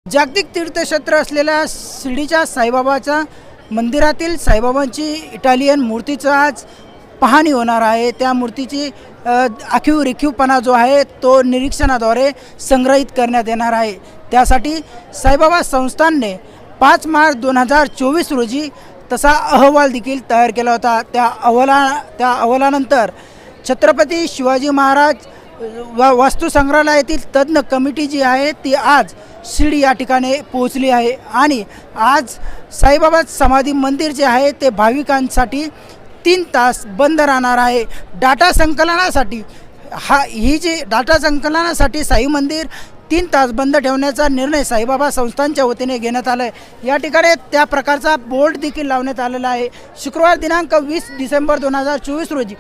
जागतिक तीर्थक्षेत्र असलेल्या शिर्डीच्या साईबाबाच्या मंदिरातील साईबाबांची इटालियन मूर्तीचं आज पाहणी होणार आहे। त्या मूर्तीची आखीव रेखीवपणा जो आहे तो निरीक्षणाद्वारे संग्रहित करण्यात येणार आहे। त्यासाठी साईबाबा संस्थानने 5 मार्च 2024 रोजी तसा अहवाल देखील तयार केला होता। त्या अहवालानंतर छत्रपती शिवाजी महाराज वास्तु संग्रहालयातील तज्ञ कमिटी जी आहे ती आज शिर्डी या ठिकाणी पोहोचली आहे आणि आज साईबाबा समाधी मंदिर जे आहे ते भाविकांसाठी 3 तास बंद राहणार आहे। डाटा संकलनासाठी ही जी डाटा संकलनासाठी साई मंदिर 3 तास बंद ठेवण्याचा निर्णय साईबाबा संस्थांच्या वतीने घेण्यात आला आहे। या ठिकाणी त्या प्रकारचा बोर्ड देखील लावण्यात आलेला आहे। शुक्रवार दिनांक 20 डिसेंबर 2024 रोजी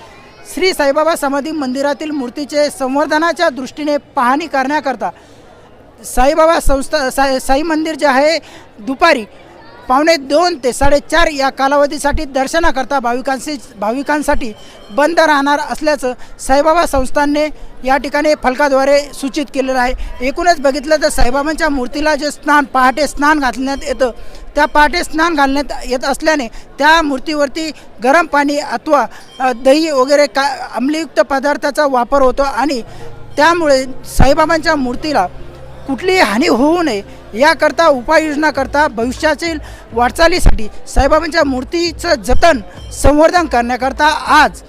श्री साईबाबा समाधी मंदिरातील मूर्तीचे संवर्धनाच्या दृष्टीने पाहणी करण्याकरता साईबाबा संस्था साई मंदिर जे आहे दुपारी 2:45 ते 4:30 या कालावधीसाठी दर्शनाकरता भाविकांसाठी बंद राहणार असल्याचं साईबाबा संस्थानने या ठिकाणी फलकाद्वारे सूचित केलेलं आहे। एकूणच बघितलं तर साईबाबांच्या मूर्तीला जे पहाटे स्नान घालण्यात येतं त्या पहाटे स्नान घालण्यात येत असल्याने त्या मूर्तीवरती गरम पाणी अथवा दही वगैरे आम्लयुक्त पदार्थाचा वापर होतो आणि त्यामुळे साईबाबांच्या मूर्तीला कुठलीही हानी होऊ नये याकरता उपाययोजना करता भविष्यातील वाटचालीसाठी साईबाबांच्या मूर्तीचं जतन संवर्धन करण्याकरता आज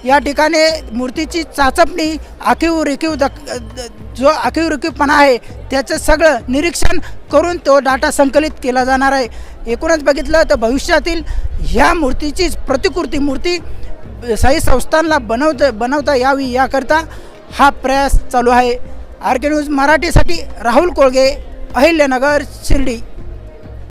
या ठिकाणी मूर्तीची चाचपणी आखीव रेखीवपणा आहे त्याचं सगळं निरीक्षण करून तो डाटा संकलित केला जाणार आहे। एकूणच बघितलं तर भविष्यातील ह्या मूर्तीचीच प्रतिकृती मूर्ती साई संस्थानला बनवता यावी याकरता हा प्रयास चालू आहे। RK न्यूज मराठीसाठी राहुल कोळगे, अहिल्यानगर, शिर्डी।